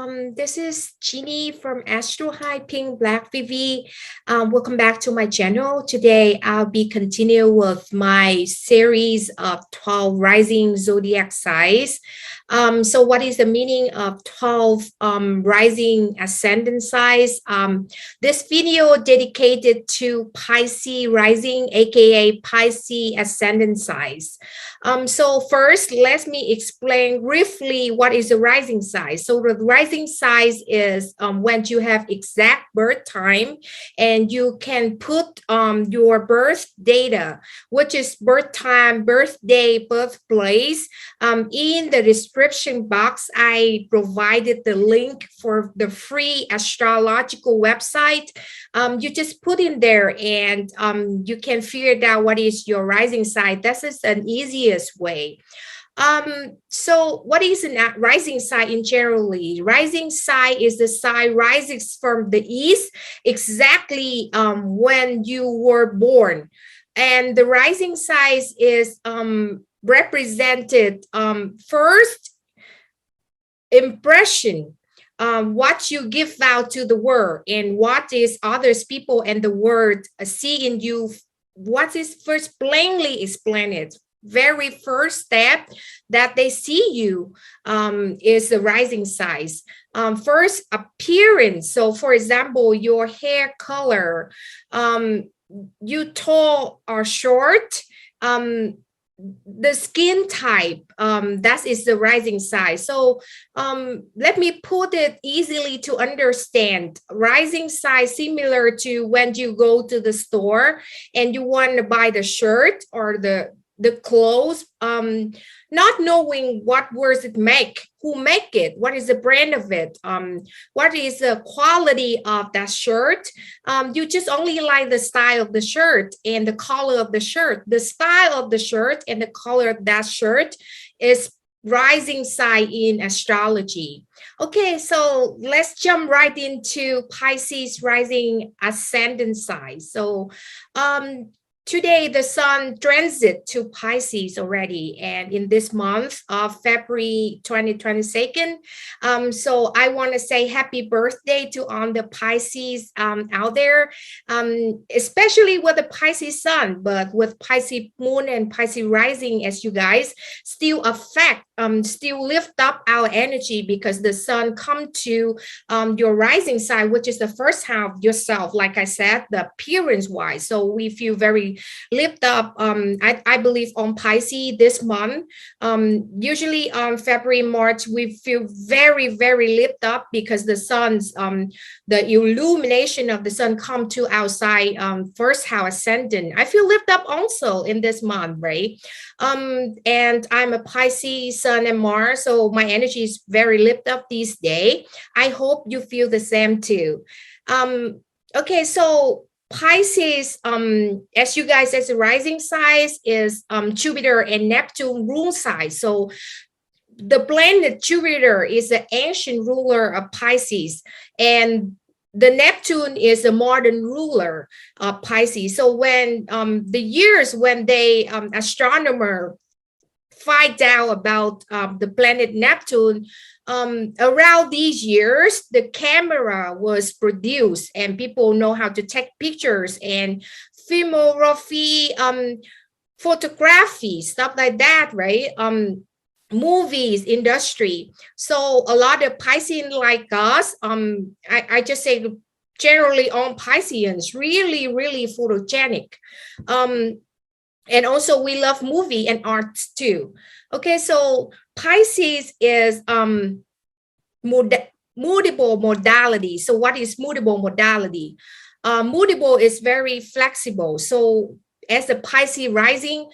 This is Jeannie from ASTROHYPE PINKBLACKVIVI. Welcome back to my channel. Today, I'll be continuing with my series of 12 rising zodiac signs. So what is the meaning of 12 rising ascendant signs? This video dedicated to Pisces rising, aka Pisces ascendant signs. So first, let me explain briefly what is a rising sign. So the rising sign is when you have exact birth time and you can put your birth data, which is birth time, birthday, birthplace. In the description box, I provided the link for the free astrological website. You just put in there and you can figure out what is your rising sign. This is an easiest way. So what is a rising sign in generally? Rising sign is the sign rises from the east exactly when you were born. And the rising sign is represented first impression, what you give out to the world and what is others people and the world see in you. What is first plainly explained, very first step that they see you is the rising size. First appearance. So for example, your hair color, you tall or short, the skin type, that is the rising sign. So let me put it easily to understand. Rising sign similar to when you go to the store and you want to buy the shirt or the clothes, not knowing what words it make, who make it, what is the brand of it, what is the quality of that shirt. You just only like the style of the shirt and the color of the shirt. The style of the shirt and the color of that shirt is rising sign in astrology. Okay, so let's jump right into Pisces rising ascendant sign. So today, the sun transit to Pisces already, and in this month of February 2022. So I want to say happy birthday to all the Pisces out there, especially with the Pisces sun, but with Pisces moon and Pisces rising, as you guys still affect, still lift up our energy because the sun come to your rising sign, which is the first half of yourself, like I said, the appearance wise. So we feel very lift up, I believe on Pisces this month. Usually on February, March, we feel very, very lift up because the sun's, the illumination of the sun come to outside first house ascendant. I feel lift up also in this month, right? And I'm a Pisces sun and Mars, so my energy is very lift up these days. I hope you feel the same too. Okay, so Pisces, as you guys, as a rising sign is Jupiter and Neptune rule sign. So the planet Jupiter is the ancient ruler of Pisces, and the Neptune is the modern ruler of Pisces. So when the years when they astronomer find out about the planet Neptune, around these years, the camera was produced and people know how to take pictures and filmography, photography, stuff like that, right? Movies industry. So a lot of Pisceans like us, I just say generally on Pisceans, really, really photogenic. And also we love movie and arts too. Okay, so Pisces is mutable modality. So what is mutable modality? Mutable is very flexible. So as a Pisces rising,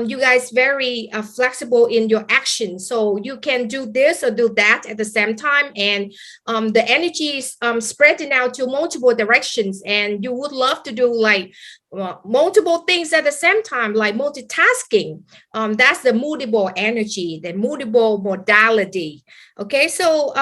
you guys very flexible in your action. So you can do this or do that at the same time. And the energy is spreading out to multiple directions. And you would love to do like multiple things at the same time, like multitasking. That's the mutable energy, the mutable modality. Okay, so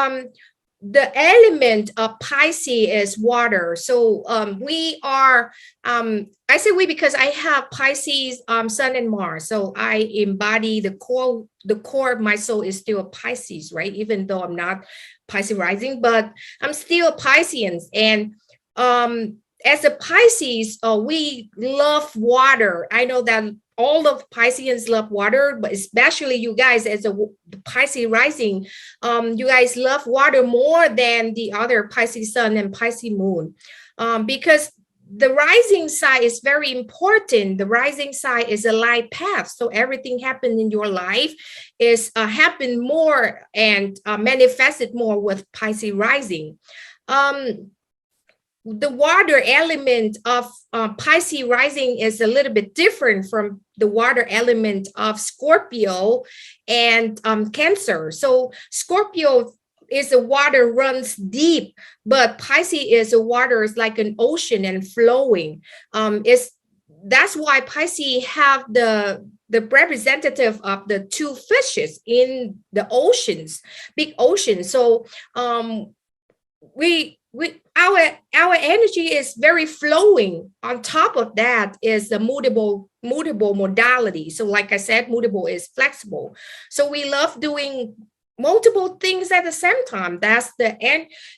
the element of Pisces is water. So we are, I say we because I have Pisces Sun and Mars. So I embody the core of my soul is still a Pisces, right? Even though I'm not Pisces rising, but I'm still a Piscean. And as a Pisces, we love water. I know that all of Pisceans love water, but especially you guys as a Pisces rising, you guys love water more than the other Pisces sun and Pisces moon, because the rising side is very important. The rising side is a life path. So everything happened in your life is happen more and manifested more with Pisces rising. The water element of Pisces rising is a little bit different from the water element of Scorpio and Cancer. So Scorpio is the water runs deep, but Pisces is the water is like an ocean and flowing. That's why Pisces have the representative of the two fishes in the oceans, big ocean. So our energy is very flowing. On top of that is the mutable modality. So like I said, mutable is flexible. So we love doing multiple things at the same time. That's the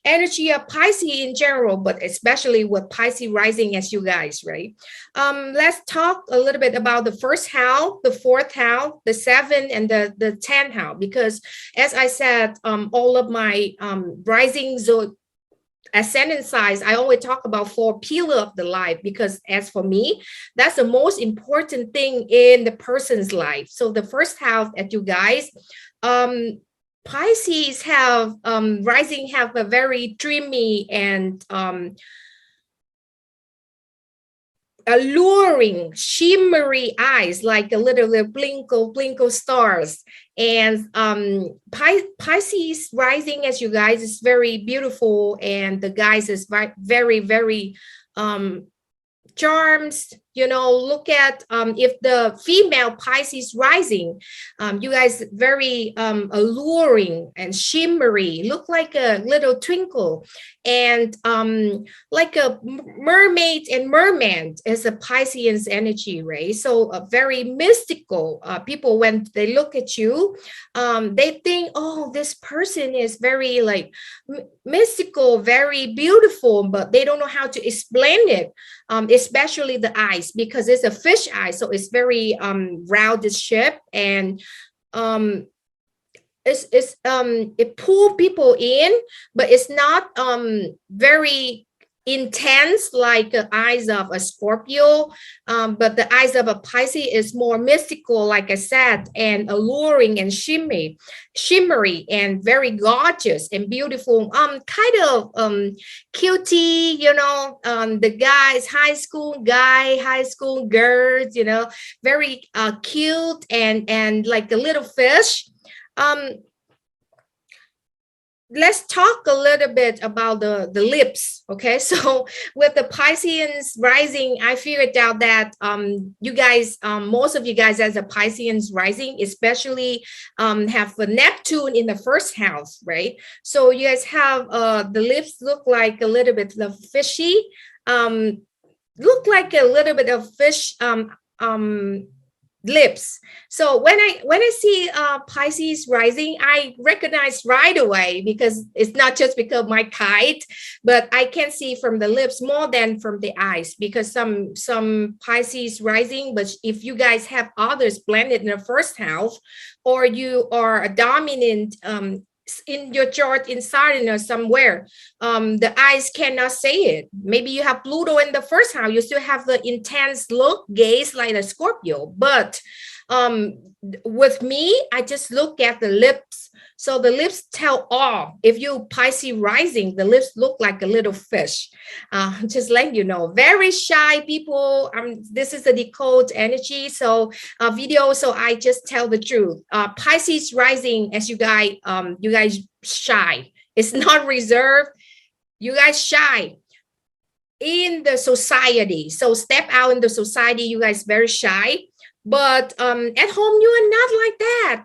energy of Pisces in general, but especially with Pisces rising as you guys, right? Let's talk a little bit about the first house, the fourth house, the seventh, and the 10th house, because as I said, all of my rising zone ascendant signs, I always talk about 4 pillars of the life, because as for me, that's the most important thing in the person's life. So the first house at you guys, Pisces have rising have a very dreamy and alluring, shimmery eyes, like a little blinkle stars. And Pisces rising as you guys is very beautiful, and the guys is very charms. You know, look at if the female Pisces rising, you guys very alluring and shimmery, look like a little twinkle, and like a mermaid and merman is a Piscean's energy, right? So very mystical. People, when they look at you, they think, oh, this person is very like mystical, very beautiful, but they don't know how to explain it. Especially the eyes, because it's a fish eye, so it's very rounded shape, and it pulls people in, but it's not very intense like the eyes of a Scorpio, but the eyes of a Pisces is more mystical, like I said, and alluring and shimmery and very gorgeous and beautiful, kind of cutie, you know, the guys, high school girls, you know, very cute and like a little fish. Let's talk a little bit about the lips. Okay, so with the Pisceans rising, I figured out that you guys, most of you guys as a Pisceans rising, especially have a Neptune in the first house, right? So you guys have the lips look like a little bit of fishy, look like a little bit of fish lips. So when I see Pisces rising, I recognize right away, because it's not just because of my kite, but I can see from the lips more than from the eyes, because some Pisces rising, but if you guys have others blended in the first house, or you are a dominant in your chart in Saturn or somewhere, the eyes cannot say it. Maybe you have Pluto in the first house, you still have the intense look, gaze like a Scorpio, but with me, I just look at the lips. So the lips tell all. If you Pisces rising, the lips look like a little fish. Just letting you know, very shy people. This is the decode energy. So video. So I just tell the truth. Pisces rising, as you guys shy. It's not reserved. You guys shy in the society. So step out in the society. You guys very shy. But at home, you are not like that,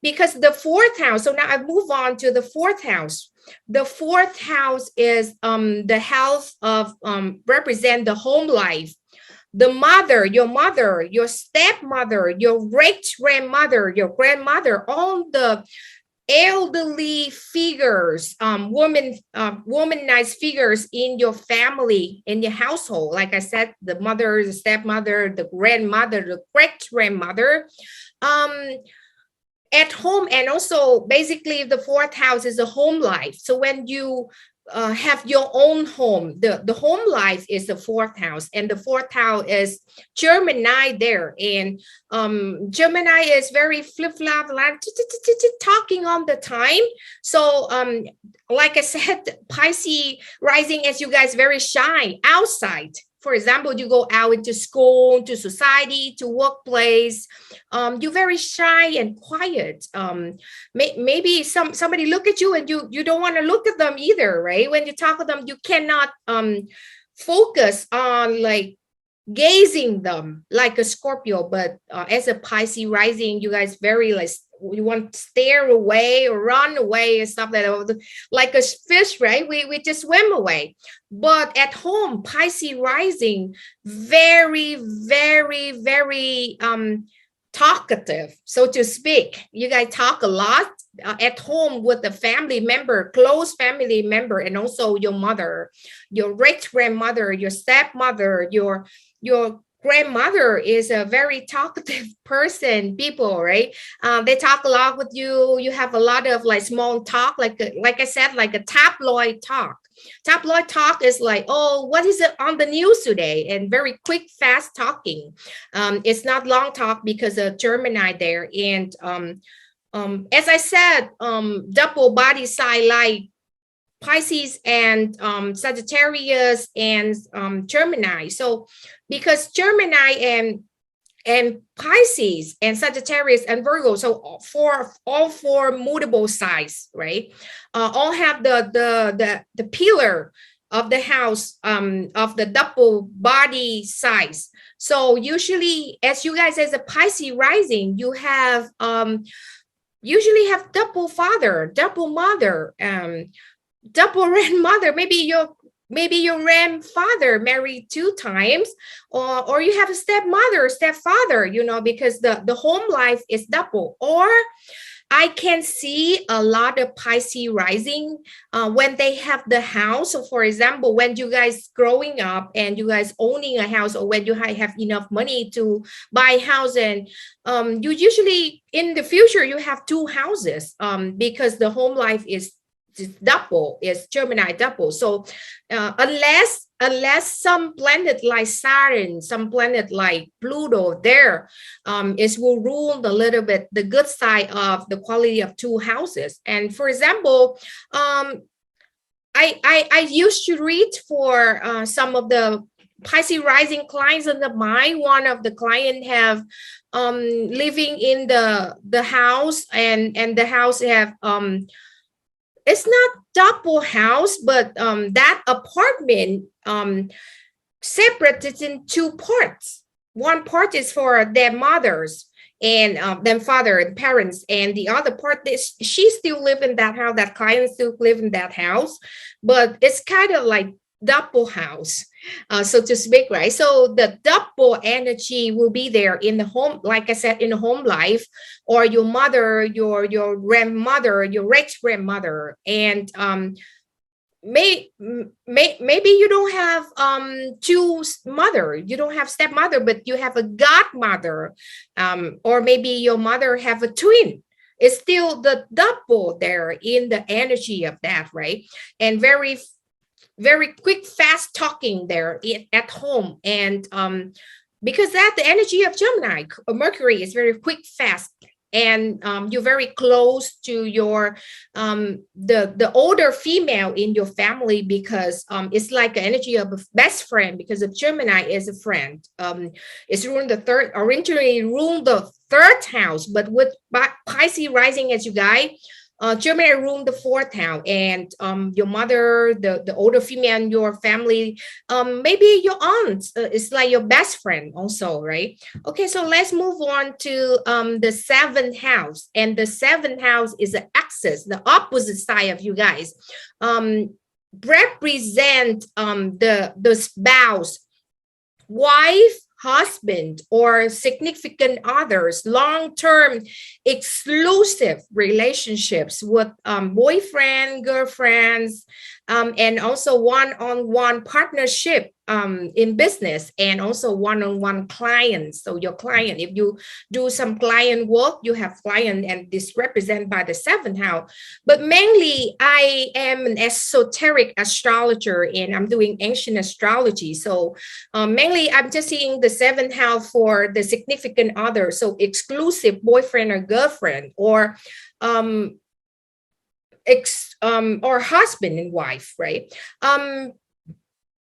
because the fourth house. So now I move on to the fourth house. The fourth house is the house of represent the home life. The mother, your stepmother, your great grandmother, your grandmother, all the elderly figures, womanized figures in your family, in your household. Like I said, the mother, the stepmother, the grandmother, the great grandmother, at home. And also basically the fourth house is a home life. So when you have your own home, the home life is the fourth house, and the fourth house is Gemini there. And Gemini is very flip-flop, like talking all the time. So like I said, Pisces rising, as you guys very shy outside. For example, you go out into school, to society, to workplace, you're very shy and quiet. Maybe somebody look at you and you don't want to look at them either, right? When you talk to them, you cannot focus on like gazing them like a Scorpio. But as a Pisces rising, you guys very like, you want to stare away or run away and stuff like a fish, right? We just swim away. But at home, Pisces rising, very, very, very talkative, so to speak. You guys talk a lot at home with the family member, close family member, and also your mother, your great grandmother, your stepmother, your grandmother is a very talkative person, people, right? They talk a lot with you. You have a lot of like small talk, like I said, like a tabloid talk. Tabloid talk is like, oh, what is it on the news today? And very quick, fast talking. It's not long talk because of Gemini there. And as I said, double body sign like Pisces and Sagittarius and Gemini. So because Gemini and Pisces and Sagittarius and Virgo, so all four mutable signs, right? All have the pillar of the house of the double body size. So usually, as you guys as a Pisces rising, you have usually have double father, double mother, double grandmother. Maybe your grandfather married 2 times, or you have a stepmother, stepfather, you know, because the home life is double. Or I can see a lot of Pisces rising when they have the house. So for example, when you guys growing up and you guys owning a house, or when you have enough money to buy a house, and you usually in the future you have 2 houses because the home life is double, is Gemini double. So unless some planet like Saturn, some planet like Pluto there is will rule a little bit the good side of the quality of 2 houses. And for example, I used to read for some of the Pisces rising clients in the mind. One of the client have living in the house, and the house have it's not double house, but that apartment separated in 2 parts. One part is for their mothers and their father and parents, and the other part is she still live in that house. That client still live in that house, but it's kind of like double house, so to speak, right? So the double energy will be there in the home, like I said, in the home life, or your mother, your grandmother, your great grandmother. And maybe you don't have 2 mother, you don't have stepmother, but you have a godmother, or maybe your mother have a twin. It's still the double there in the energy of that, right? And very quick, fast talking there at home. And because that the energy of Gemini, Mercury is very quick, fast, and you're very close to your the older female in your family, because it's like the energy of a best friend, because of Gemini is a friend. It's ruling the originally ruled the 3rd house, but with Pisces rising as you guys, Gemini rule the fourth house, and your mother, the older female in your family, maybe your aunt is like your best friend also, right? Okay, so let's move on to the seventh house, and the seventh house is the axis, the opposite side of you guys. Represent the spouse, wife, husband, or significant others, long-term exclusive relationships with boyfriend, girlfriends, and also one-on-one partnership in business, and also one-on-one clients. So your client, if you do some client work, you have client, and this represented by the seventh house. But mainly, I am an esoteric astrologer, and I'm doing ancient astrology. So mainly, I'm just seeing the seventh house for the significant other, so exclusive boyfriend or girlfriend, or or husband and wife, right?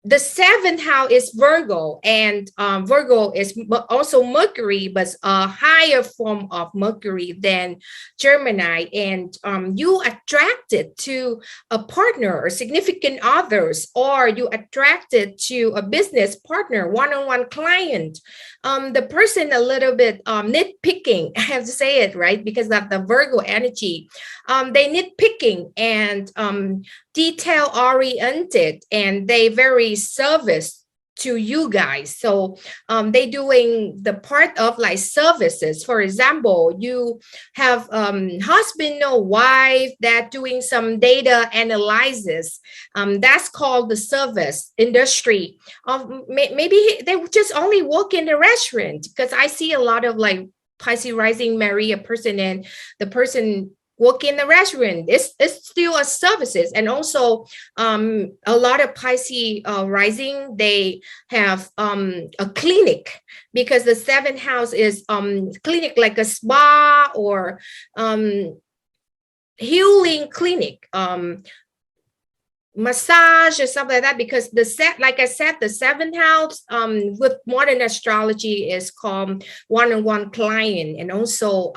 The seventh house is Virgo, and Virgo is also Mercury, but a higher form of Mercury than Gemini. And you attracted to a partner or significant others, or you attracted to a business partner, one-on-one client. The person a little bit nitpicking, I have to say it, right? Because of the Virgo energy. They nitpicking and detail oriented, and they very service to you guys. So they doing the part of like services. For example, you have husband or wife that doing some data analysis. That's called the service industry. Maybe they just only work in the restaurant, because I see a lot of like Pisces rising marry a person, and the person work in the restaurant. It's still a services. And also a lot of Pisces rising, they have a clinic, because the seventh house is clinic, like a spa or healing clinic, massage or stuff like that. Because like I said, the seventh house with modern astrology is called one-on-one client, and also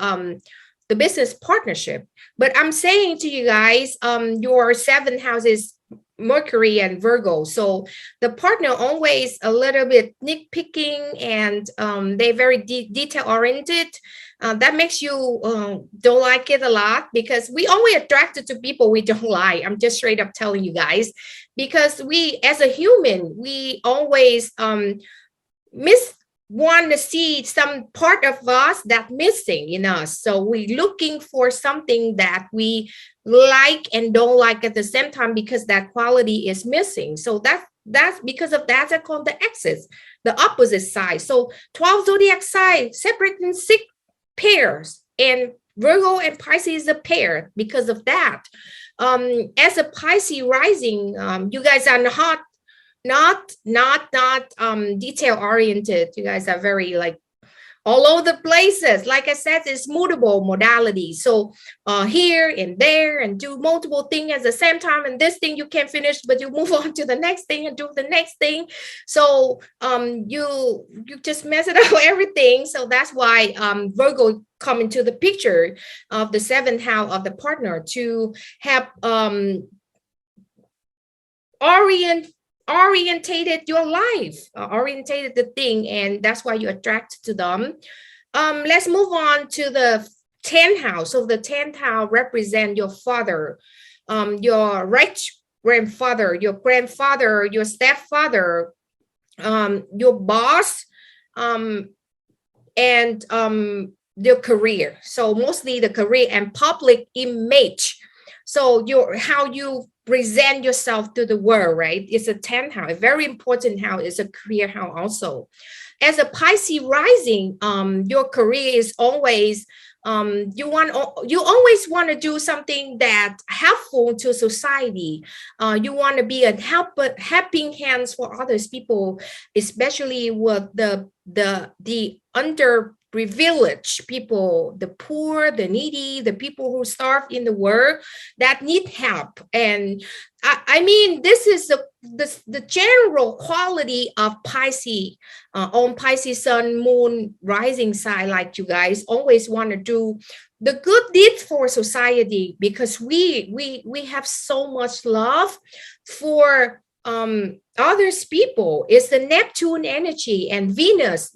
the business partnership. But I'm saying to you guys, your seventh house is Mercury and Virgo. So the partner always a little bit nitpicking, and they're very detail oriented. That makes you don't like it a lot, because we always attracted to people we don't like. I'm just straight up telling you guys, because we as a human, we always want to see some part of us that missing in us. So we looking for something that we like and don't like at the same time, because that quality is missing. So that's because of that, I call the axis, the opposite side. So 12 zodiac sign separate in 6 pairs, and Virgo and Pisces is a pair because of that. As a Pisces rising, you guys are not detail oriented. You guys are very like all over the places. Like I said, it's mutable modality. So here and there, and do multiple things at the same time. And this thing you can't finish, but you move on to the next thing and do the next thing. So you just mess it up everything. So that's why Virgo come into the picture of the seventh house of the partner, to have orientated your life, orientated the thing, and that's why you attract to them. Let's move on to the 10th house. So the 10th house represent your father, your right grandfather, your grandfather, your stepfather, your boss, and your career. So mostly the career and public image. So how you present yourself to the world, right? It's a 10th house, a very important house. It's a career house also. As a Pisces rising, your career is always you always want to do something that helpful to society. You want to be a helping hands for others people, especially with the underprivileged people, the poor, the needy, the people who starve in the world that need help. And I mean, this is the general quality of Pisces, on Pisces sun, moon, rising side, like you guys always want to do the good deeds for society, because we have so much love for others people, is the Neptune energy. And Venus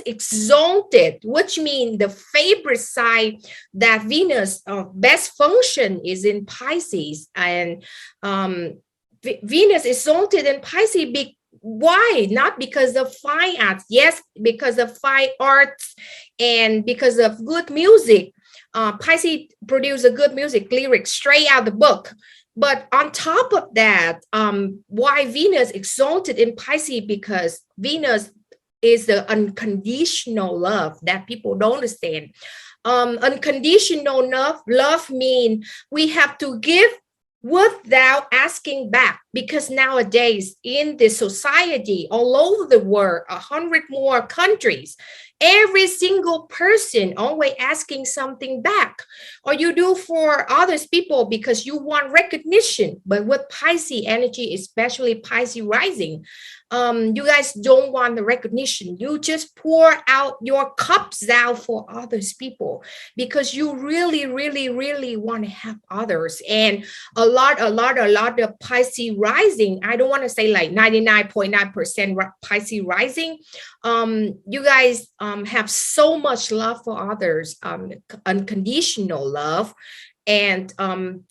exalted, which means the favorite side that Venus best function is in Pisces. And Venus exalted in Pisces. Why? Not because of fine arts. Yes, because of fine arts and because of good music. Pisces produce a good music, lyrics straight out the book. But on top of that, why Venus exalted in Pisces? Because Venus is the unconditional love that people don't understand. Unconditional love means we have to give without asking back, because nowadays in the society all over the world, 100 more countries, every single person always asking something back, or you do for others people because you want recognition. But with Pisces energy, especially Pisces rising, you guys don't want the recognition. You just pour out your cups out for others people because you really want to help others. And a lot of Pisces rising, I don't want to say like 99.9% Pisces rising, you guys have so much love for others, unconditional love, and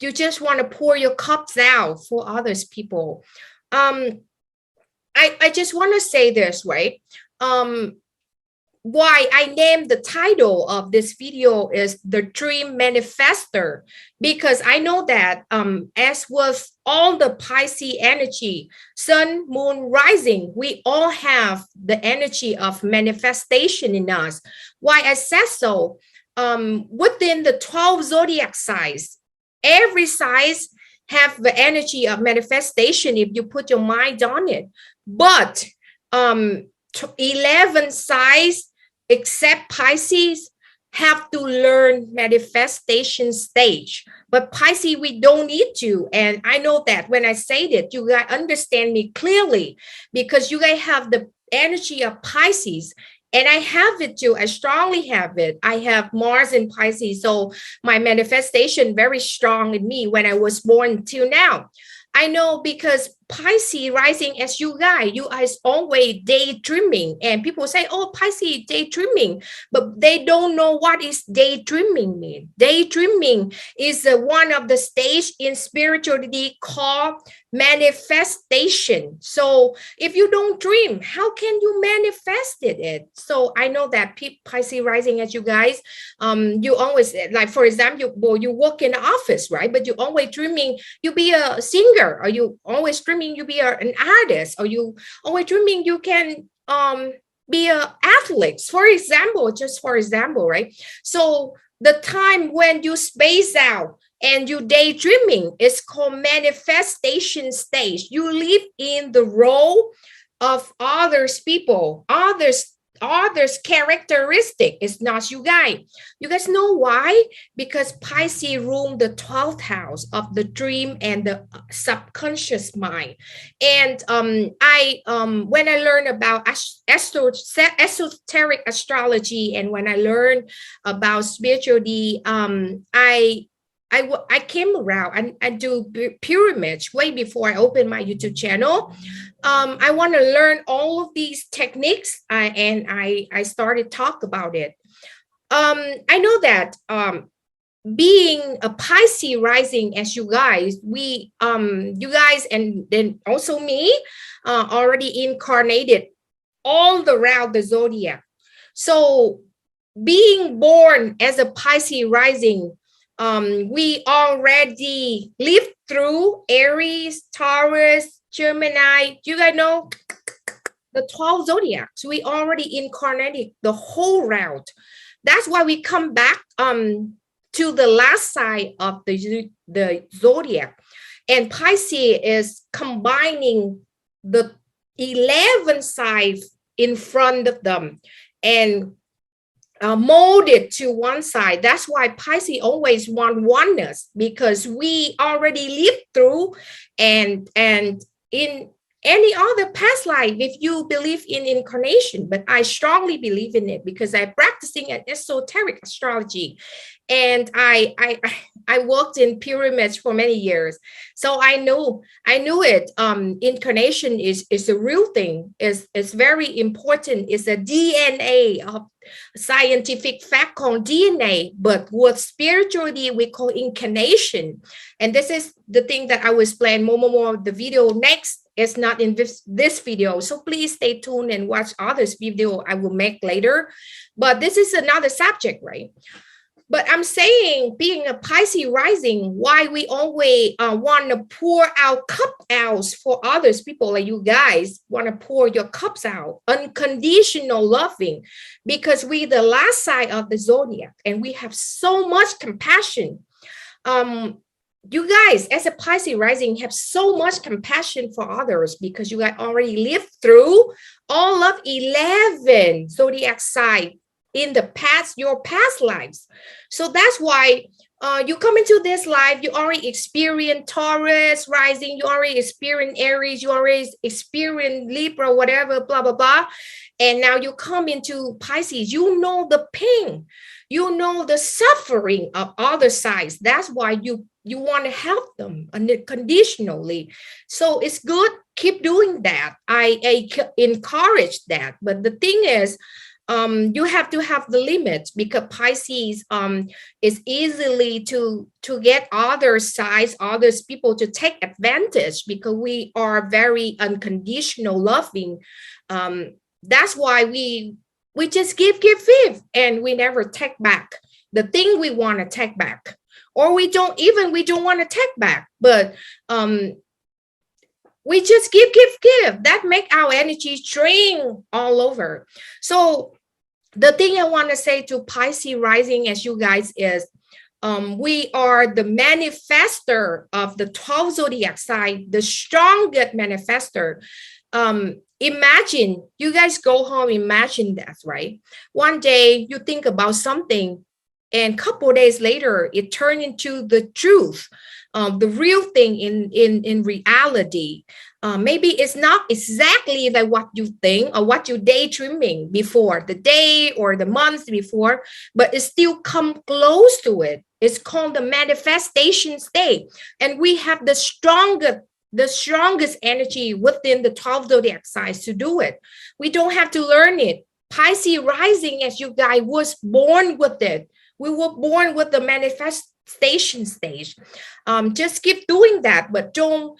you just want to pour your cups out for others people. I just want to say this, right? Why I named the title of this video is The Dream Manifester, because I know that as with all the Pisces energy, sun, moon, rising, we all have the energy of manifestation in us. Why I said so? Within the 12 zodiac signs, every size have the energy of manifestation if you put your mind on it. But 11 signs except Pisces have to learn manifestation stage. But Pisces, we don't need to. And I know that when I say that, you guys understand me clearly, because you guys have the energy of Pisces. And I have it too. I strongly have it. I have Mars in Pisces. So my manifestation very strong in me when I was born till now. I know because Pisces rising as you guys always daydreaming, and people say, oh, Pisces daydreaming, but they don't know what is daydreaming mean. Daydreaming is one of the stage in spirituality called manifestation. So if you don't dream, how can you manifest it? So I know that Pisces rising as you guys, you always, like for example, you work in the office, right? But you always dreaming you be a singer, or you always dreaming you be an artist, or you always dreaming you can be an athlete, for example, just for example, right? So the time when you space out and you daydreaming is called manifestation stage. You live in the role of others people, others characteristic. It's not you guys. You guys know why? Because Pisces rule the 12th house of the dream and the subconscious mind. And when I learned about esoteric astrology, and when I learned about spirituality, I came around and do pyramids way before I opened my YouTube channel. I want to learn all of these techniques, and I started talk about it. I know that being a Pisces rising as you guys, you guys and then also me already incarnated all around the zodiac. So being born as a Pisces rising, we already lived through Aries, Taurus, Gemini. You guys know the 12 zodiacs. We already incarnated the whole route. That's why we come back to the last side of the zodiac. And Pisces is combining the 11 sides in front of them and molded to one side. That's why Pisces always want oneness, because we already lived through and in any other past life if you believe in incarnation, but I strongly believe in it because I'm practicing an esoteric astrology, and I worked in pyramids for many years, so I knew it. Incarnation is a real thing. Is very important. It's a DNA of scientific fact called DNA, but with spirituality we call incarnation. And this is the thing that I will explain more of the video next. It's not in this video, so please stay tuned and watch others video I will make later. But this is another subject, right? But I'm saying, being a Pisces rising, why we always want to pour our cup out for others, people like you guys want to pour your cups out, unconditional loving, because we the last side of the zodiac and we have so much compassion. You guys, as a Pisces rising, have so much compassion for others because you guys already lived through all of 11 zodiac signs in the past, your past lives. So that's why you come into this life, you already experience Taurus rising, you already experience Aries, you already experience Libra, whatever, blah, blah, blah. And now you come into Pisces, you know the pain, you know the suffering of other sides. That's why you want to help them unconditionally. So it's good, keep doing that. I encourage that. But the thing is, you have to have the limits, because Pisces is easily to get other sides, others people to take advantage, because we are very unconditional loving. That's why we just give, and we never take back the thing we want to take back, or we don't want to take back, but we just give. That make our energy drain all over. So the thing I want to say to Pisces rising as you guys is, we are the manifester of the 12 zodiac sign, the strongest manifester. Imagine, you guys go home, imagine that, right? One day you think about something, and a couple of days later, it turned into the truth, the real thing in reality. Maybe it's not exactly like what you think or what you daydreaming before, the day or the month before, but it still come close to it. It's called the manifestation state. And we have the strongest energy within the 12 zodiac signs to do it. We don't have to learn it. Pisces rising, as you guys was born with it. We were born with the manifestation stage. Just keep doing that, but don't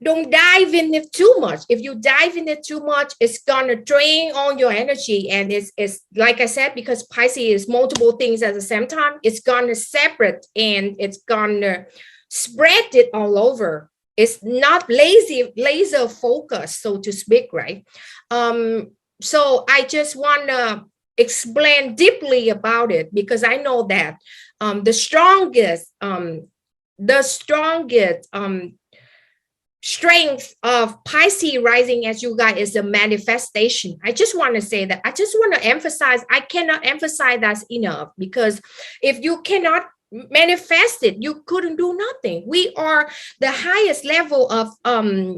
dive in it too much. If you dive in it too much, it's gonna drain all your energy. And it's like I said, because Pisces is multiple things at the same time, it's gonna separate and it's gonna spread it all over. It's not laser focus, so to speak, right? So I just wanna explain deeply about it, because I know that the strongest strength of Pisces rising as you guys is the manifestation. I just want to say that. I just want to emphasize, I cannot emphasize that enough, because if you cannot manifest it, you couldn't do nothing. We are the highest level of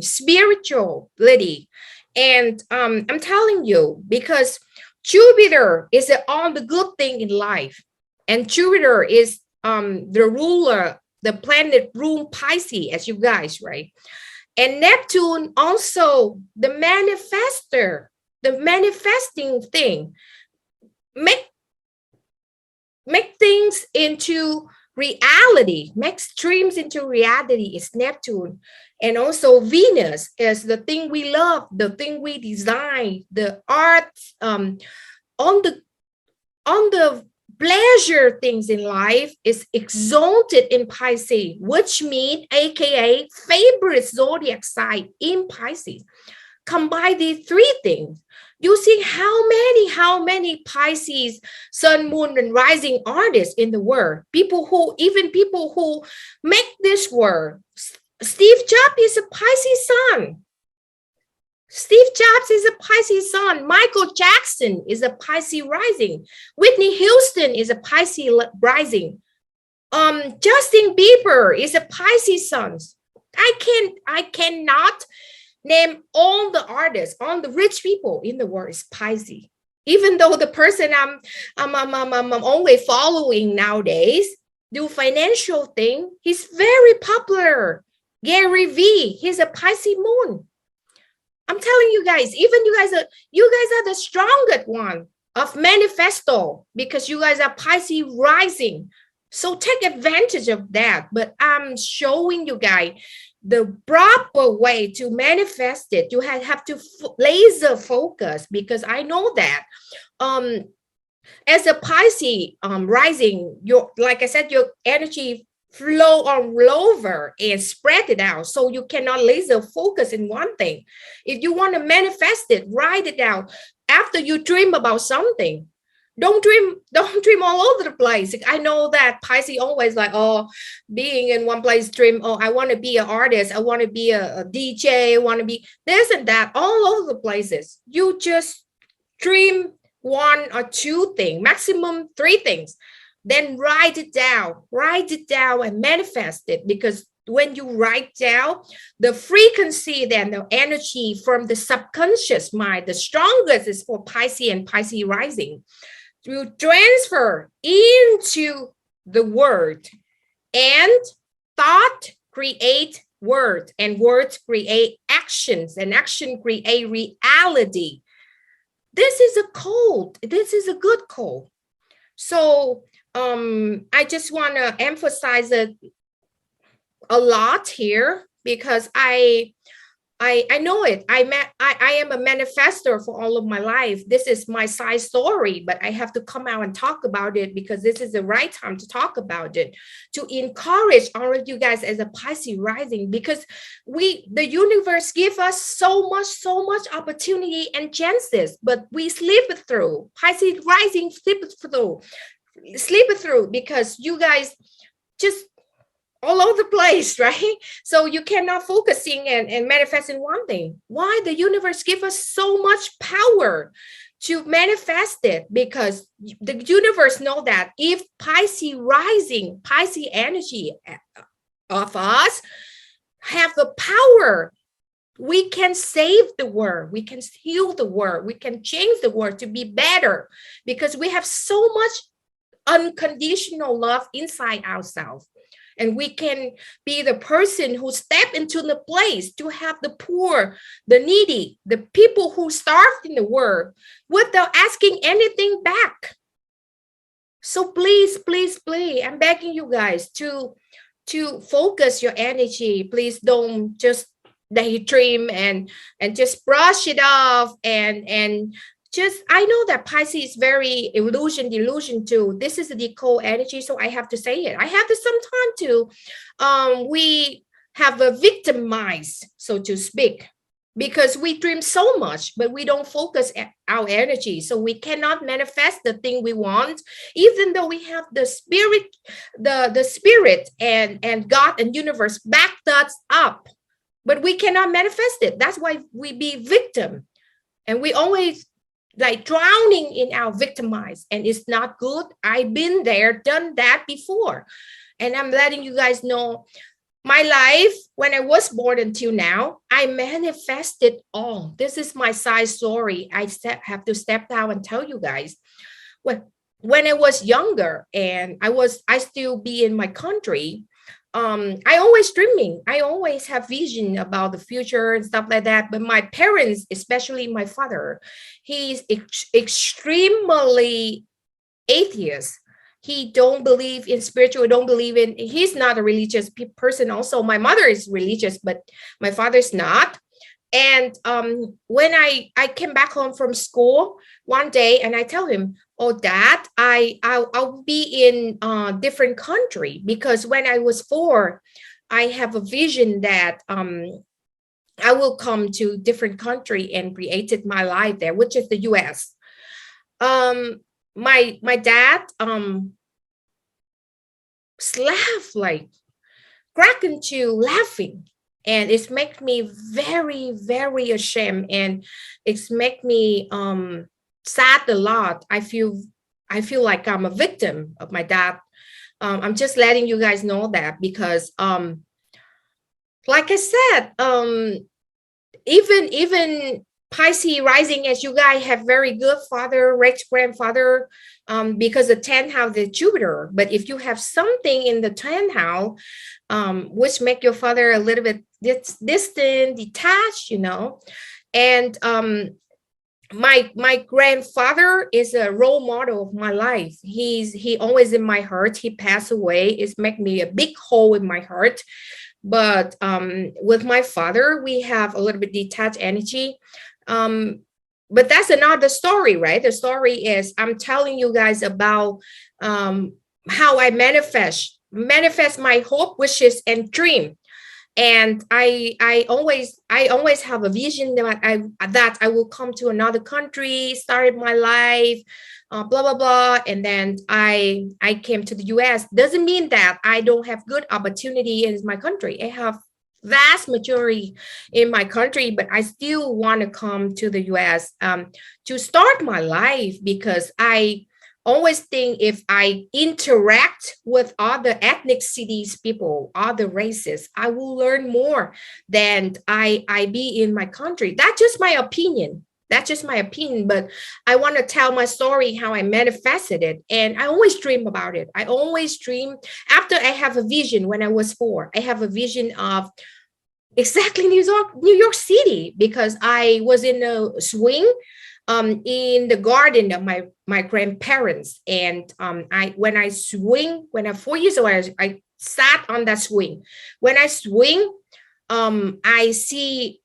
spirituality. And I'm telling you, because Jupiter is all the good thing in life, and Jupiter is the ruler, the planet rule Pisces, as you guys, right? And Neptune also the manifester, the manifesting thing, make things into reality, makes dreams into reality is Neptune. And also Venus is the thing we love, the thing we design, the art, on the pleasure things in life is exalted in Pisces, which means AKA favorite zodiac sign in Pisces. Combine these three things, you see how many Pisces sun, moon, and rising artists in the world. People who make this world. Steve Jobs is a Pisces sun. Steve Jobs is a Pisces sun. Michael Jackson is a Pisces rising. Whitney Houston is a Pisces rising. Justin Bieber is a Pisces sun. I cannot Name all the artists, all the rich people in the world is Pisces. Even though the person I'm only following nowadays do financial thing, he's very popular. Gary V, he's a Pisces moon. I'm telling you guys, even you guys are the strongest one of manifesto because you guys are Pisces rising. So take advantage of that. But I'm showing you guys the proper way to manifest it. You have to laser focus, because I know that as a Pisces rising, your, like I said, your energy flow all over and spread it out, so you cannot laser focus in one thing. If you want to manifest it, write it down. After you dream about something, don't dream all over the place. I know that Pisces always like, oh, being in one place, dream, oh, I want to be an artist, I want to be a DJ, I want to be this and that, all over the places. You just dream one or two things, maximum three things, then write it down and manifest it. Because when you write down, the frequency, then the energy from the subconscious mind, the strongest is for Pisces and Pisces rising, to transfer into the word, and thought create word, and words create actions, and action create reality. This is a code. This is a good code. So I just want to emphasize it a lot here, because I know it. I am a manifestor for all of my life. This is my side story, but I have to come out and talk about it because this is the right time to talk about it, to encourage all of you guys as a Pisces rising, because the universe give us so much opportunity and chances, but we sleep it through. Pisces rising sleep it through because you guys just all over the place, right? So you cannot focusing and manifesting one thing. Why? The universe give us so much power to manifest it, because the universe know that if Pisces rising, Pisces energy of us have the power, we can save the world, we can heal the world, we can change the world to be better, because we have so much unconditional love inside ourselves. And we can be the person who step into the place to have the poor, the needy, the people who starved in the world without asking anything back. So please, I'm begging you guys to focus your energy. Please don't just daydream and just brush it off and just, I know that Pisces is very delusion too. This is a decode energy, so I have to say it. I have to some time to, we have a victimized, so to speak, because we dream so much, but we don't focus our energy. So we cannot manifest the thing we want, even though we have the spirit, the spirit and God and universe backed us up, but we cannot manifest it. That's why we be victim. And we always like drowning in our victimized, and it's not good. I've been there, done that before. And I'm letting you guys know my life when I was born until now, I manifested all. This is my side story. I have to step down and tell you guys. When I was younger and I still be in my country, I always dreaming. I always have vision about the future and stuff like that. But my parents, especially my father, he's extremely atheist. He don't believe in spiritual, don't believe in, he's not a religious person. Also, my mother is religious, but my father's not. And when I came back home from school one day and I tell him, oh, Dad, I'll be in a different country, because when I was 4, I have a vision that I will come to different country and created my life there, which is the US. My dad laughed, like crack into laughing. And it's make me very, very ashamed, and it's make me sad a lot. I feel like I'm a victim of my dad. I'm just letting you guys know that, because like I said, even Pisces rising, as you guys have very good father, rich grandfather, because the 10th house is Jupiter. But if you have something in the 10th house, which make your father a little bit distant, detached, you know, and my grandfather is a role model of my life. He always in my heart. He passed away. It's make me a big hole in my heart. But with my father, we have a little bit detached energy. But that's another story, right? The story is I'm telling you guys about how I manifest my hope, wishes, and dream. And I always have a vision that I will come to another country, started my life, blah blah blah, and then I came to the US. Doesn't mean that I don't have good opportunity in my country. I have vast majority in my country, but I still want to come to the US to start my life, because I always think if I interact with other ethnicities people, other races, I will learn more than I be in my country. That's just my opinion. That's just my opinion, but I want to tell my story, how I manifested it. And I always dream about it. I always dream after I have a vision when I was 4. I have a vision of exactly New York City, because I was in a swing in the garden of my grandparents. And when I swing, when I'm 4 years old, I sat on that swing. When I swing, I see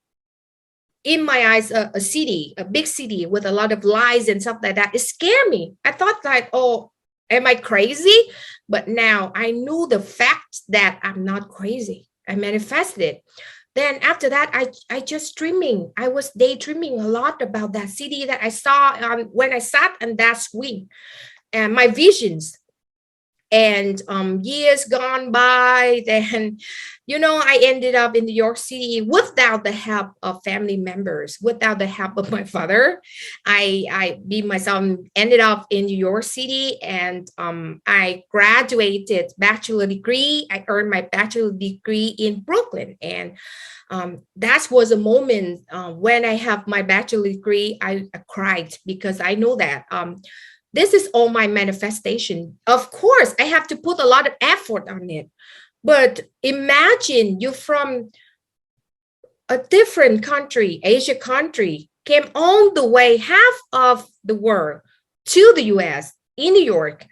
in my eyes a city, a big city with a lot of lights and stuff like that. It scared me. I thought like, oh, am I crazy? But now I knew the fact that I'm not crazy. I manifested it. Then after that, I just dreaming. I was daydreaming a lot about that city that I saw when I sat on that swing, and my visions. And years gone by, then, you know, I ended up in New York City without the help of family members, without the help of my father. I me myself ended up in New York City, and I graduated bachelor degree. I earned my bachelor degree in Brooklyn, and that was a moment when I have my bachelor degree. I cried, because I know that this is all my manifestation. Of course, I have to put a lot of effort on it. But imagine you from a different country, Asia country, came all the way half of the world to the US in New York.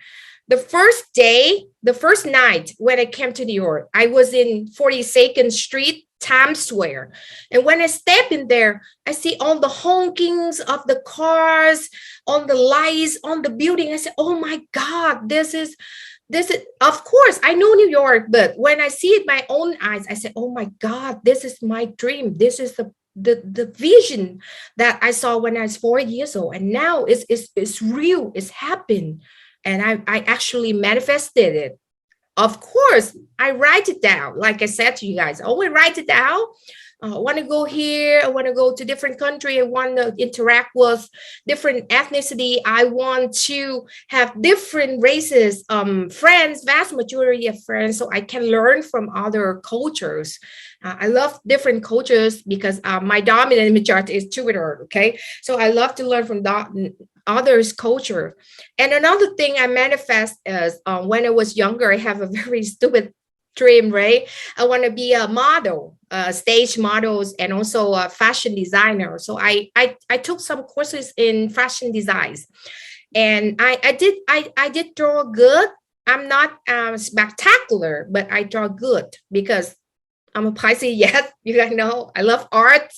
The first day, the first night when I came to New York, I was in 42nd Street, Times Square. And when I step in there, I see all the honkings of the cars, on the lights, on the building. I said, oh my God, this is, of course, I know New York, but when I see it my own eyes, I said, oh my God, this is my dream. This is the vision that I saw when I was 4 years old. And now it's real, it's happened. And I actually manifested it. Of course, I write it down. Like I said to you guys, I always write it down. I want to go here. I want to go to different country. I want to interact with different ethnicity. I want to have different races, friends, vast majority of friends, so I can learn from other cultures. I love different cultures because my dominant majority is Jupiter. Okay, so I love to learn from others' culture. And another thing I manifest is when I was younger, I have a very stupid dream, right? I want to be a model, stage models, and also a fashion designer. So I took some courses in fashion designs, and I did draw good. I'm not spectacular, but I draw good because I'm a Pisces. Yes, you guys know I love art.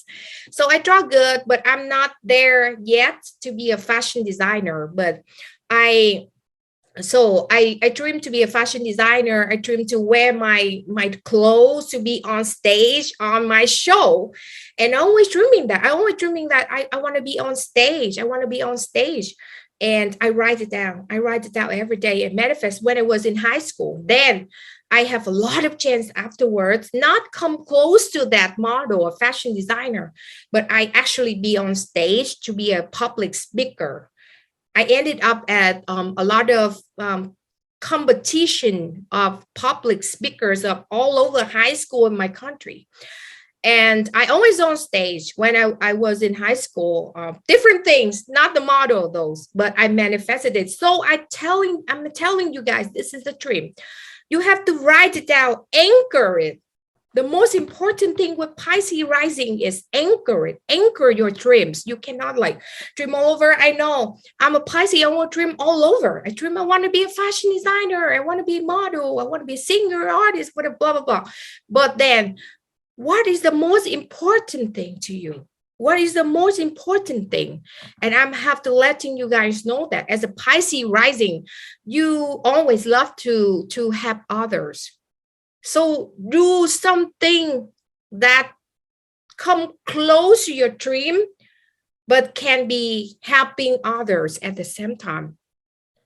So I draw good, but I'm not there yet to be a fashion designer. But I dream to be a fashion designer. I dream to wear my clothes to be on stage on my show. And always dreaming that. I want to be on stage. I want to be on stage. And I write it down. I write it down every day and manifest when I was in high school. Then I have a lot of chance afterwards, not come close to that model or fashion designer, but I actually be on stage to be a public speaker. I ended up at a lot of competition of public speakers of all over high school in my country. And I always on stage when I was in high school, different things, not the model of those, but I manifested it. So I'm telling you guys, this is the dream. You have to write it down, anchor it. The most important thing with Pisces rising is anchor it, anchor your dreams. You cannot like dream all over. I know I'm a Pisces, I want to dream all over. I dream I want to be a fashion designer, I want to be a model, I want to be a singer, artist, whatever, blah, blah, blah. But then what is the most important thing to you? What is the most important thing? And I'm have to letting you guys know that as a Pisces rising, you always love to help others. So do something that come close to your dream, but can be helping others at the same time.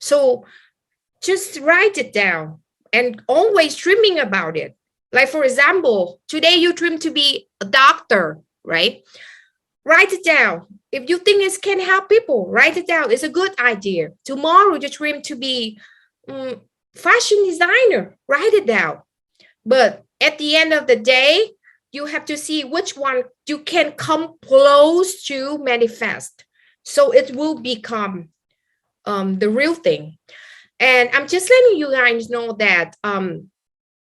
So just write it down and always dreaming about it. Like, for example, today you dream to be a doctor, right? Write it down. If you think it can help people, write it down. It's a good idea. Tomorrow you dream to be fashion designer, write it down. But at the end of the day, you have to see which one you can come close to manifest. So it will become the real thing. And I'm just letting you guys know that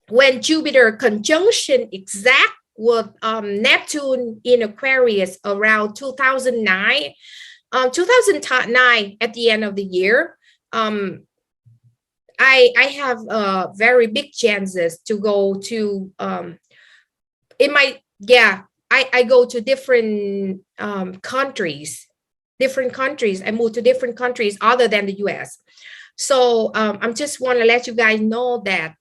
when Jupiter conjunction exact with Neptune in Aquarius around 2009 at the end of the year, I have very big chances to go to I go to different countries. I moved to different countries other than the US. So I'm just want to let you guys know that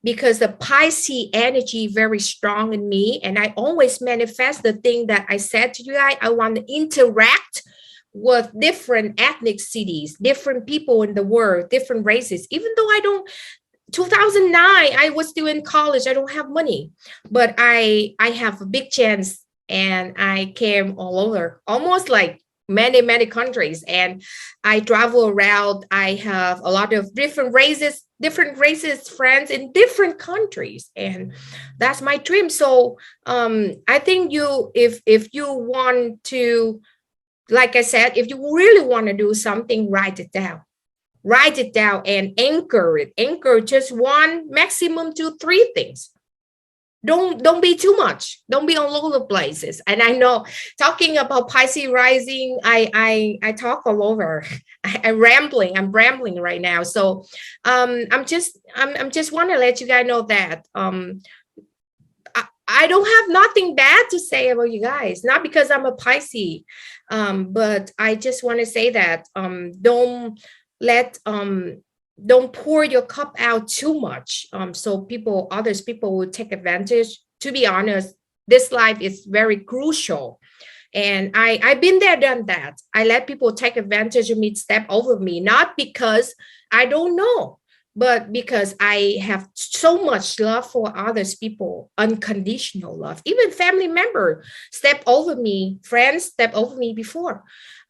because the Pisces energy very strong in me, and I always manifest the thing that I said to you guys. I want to interact with different ethnic cities, different people in the world, different races. Even though 2009, I was still in college. I don't have money, but I have a big chance, and I came all over, almost like many countries, and I travel around. I have a lot of different races, friends in different countries, and that's my dream. So I think if you want to, like I said, if you really want to do something, write it down and anchor just one, maximum 2-3 things. Don't be too much. Don't be all over the places. And I know talking about Pisces rising, I talk all over. I'm rambling right now. So I'm just want to let you guys know that I don't have nothing bad to say about you guys, not because I'm a Pisces, but I just want to say that don't pour your cup out too much. So others people will take advantage. To be honest, this life is very crucial. And I've been there, done that. I let people take advantage of me, step over me, not because I don't know, but because I have so much love for others people, unconditional love. Even family member step over me, friends step over me before.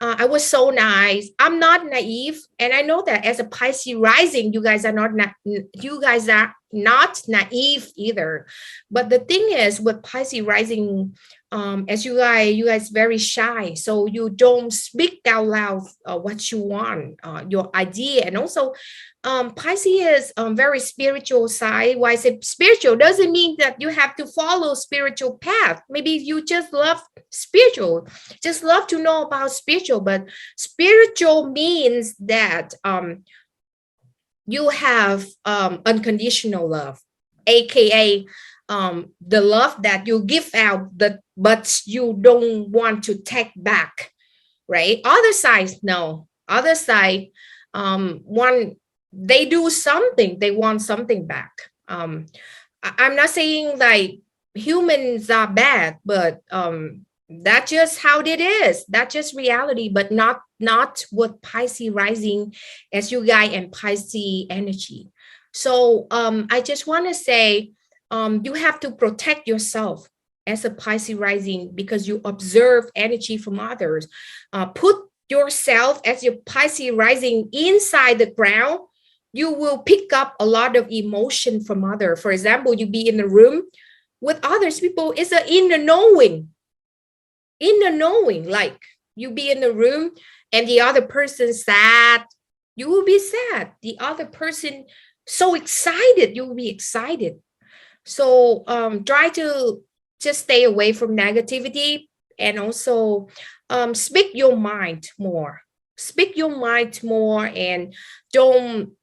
I was so nice. I'm not naive, and I know that as a Pisces rising, you guys are not naive either. But the thing is, with Pisces rising, as you guys very shy, so you don't speak out loud what you want, your idea, and also Pisces is very spiritual side. Why I say spiritual doesn't mean that you have to follow spiritual path. Maybe you just love spiritual, just love to know about spiritual. But spiritual means that you have unconditional love, aka the love that you give out, but you don't want to take back, right? Other side, no. Other side, they do something, they want something back. I'm not saying like humans are bad, but that's just how it is. That's just reality, but not with Pisces rising as you guys and Pisces energy. So I just want to say you have to protect yourself as a Pisces rising, because you observe energy from others. Put yourself as your Pisces rising inside the ground. You will pick up a lot of emotion from others. For example, you be in a room, with others people, it's an inner knowing. Like you be in the room and the other person sad, you will be sad. The other person so excited, you will be excited. So try to just stay away from negativity, and also speak your mind more. Speak your mind more, and don't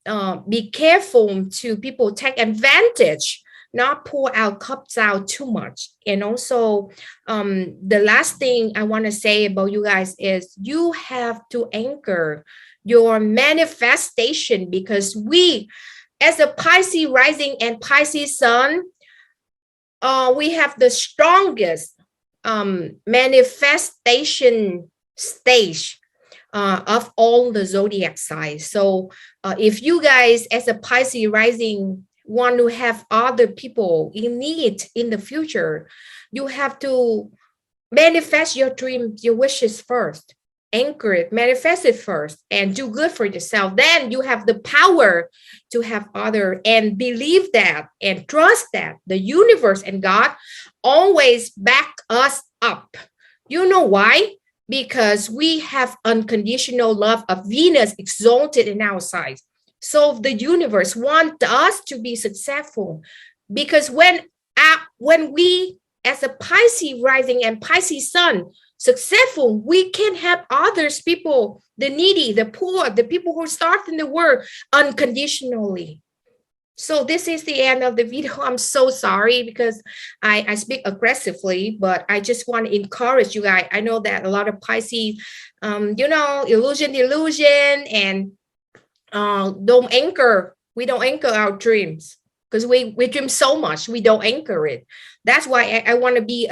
be careful to people take advantage, not pour our cups out too much. And also the last thing I want to say about you guys is you have to anchor your manifestation, because we, as a Pisces rising and Pisces sun, we have the strongest manifestation stage of all the zodiac signs. So if you guys, as a Pisces rising, want to have other people in need in the future, you have to manifest your dreams, your wishes first. Anchor it, manifest it first, and do good for yourself. Then you have the power to have other, and believe that and trust that the universe and God always back us up. You know why? Because we have unconditional love of Venus exalted in our side. So the universe wants us to be successful, because when we, as a Pisces rising and Pisces sun, successful, we can help others, people, the needy, the poor, the people who starve in the world unconditionally. So this is the end of the video. I'm so sorry because I speak aggressively, but I just want to encourage you guys. I know that a lot of Pisces, illusion, and don't anchor. We don't anchor our dreams because we dream so much. We don't anchor it. That's why I want to be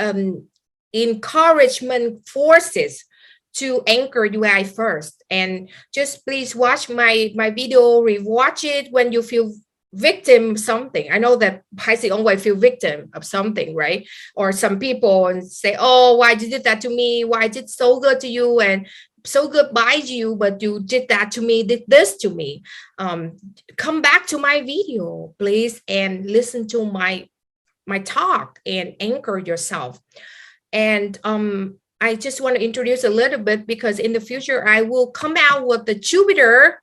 encouragement forces to anchor you guys first. And just please watch my video, rewatch it when you feel victim of something. I know that Pisces always feel victim of something, right? Or some people and say, oh, why did you do that to me? Why I did so good to you and so good by you, but you did that to me, did this to me. Come back to my video, please, and listen to my talk and anchor yourself. And I just want to introduce a little bit, because in the future, I will come out with the Jupiter,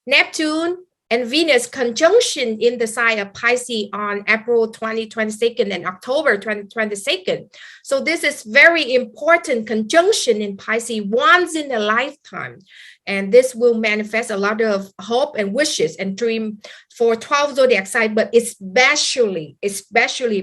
Neptune, and Venus conjunction in the sign of Pisces on April 2022 and October 2022. So this is very important conjunction in Pisces, once in a lifetime. And this will manifest a lot of hope and wishes and dream for 12 zodiac signs, but especially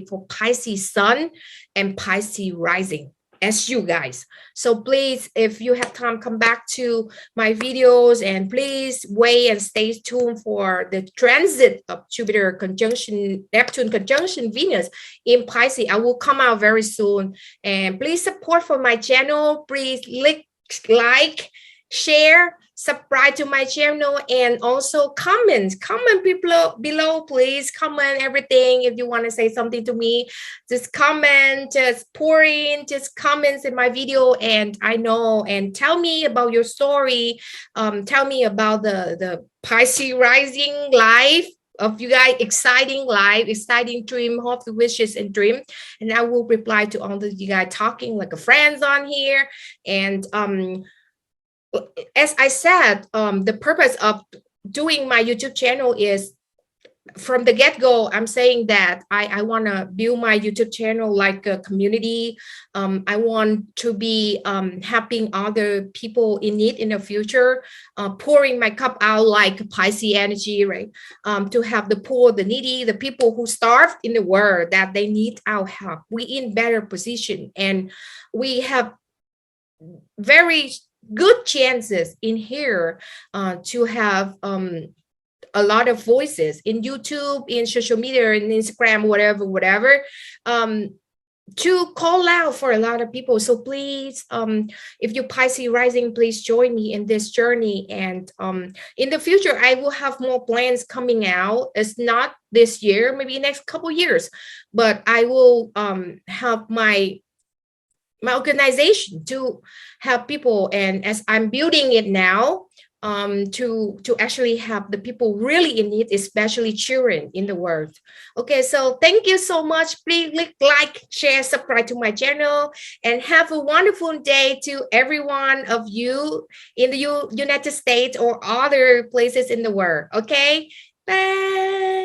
for Pisces sun and Pisces rising, as you guys. So please, if you have time, come back to my videos, and please wait and stay tuned for the transit of Jupiter conjunction, Neptune conjunction Venus in Pisces. I will come out very soon. And please support for my channel. Please like, share, subscribe to my channel, and also comment below, please comment everything. If you want to say something to me, just comment, just pour in, just comments in my video, and I know, and tell me about your story. Tell me about the Pisces rising life of you guys, exciting life, exciting dream, hopes, wishes, and dream. And I will reply to all of you guys talking like a friends on here. And as I said, the purpose of doing my YouTube channel is, from the get-go, I'm saying that I want to build my YouTube channel like a community. I want to be helping other people in need in the future, pouring my cup out like Pisces energy, right? To have the poor, the needy, the people who starve in the world, that they need our help. We in better position, and we have very good chances in here to have a lot of voices in YouTube, in social media, in Instagram, whatever, to call out for a lot of people. So please, if you Pisces rising, please join me in this journey. And in the future, I will have more plans coming out. It's not this year, maybe next couple years, but I will have my organization to help people. And as I'm building it now, to actually have the people really in need, especially children in the world. Okay, so thank you so much. Please click like, share, subscribe to my channel, and have a wonderful day to every one of you in the United States or other places in the world. Okay, bye.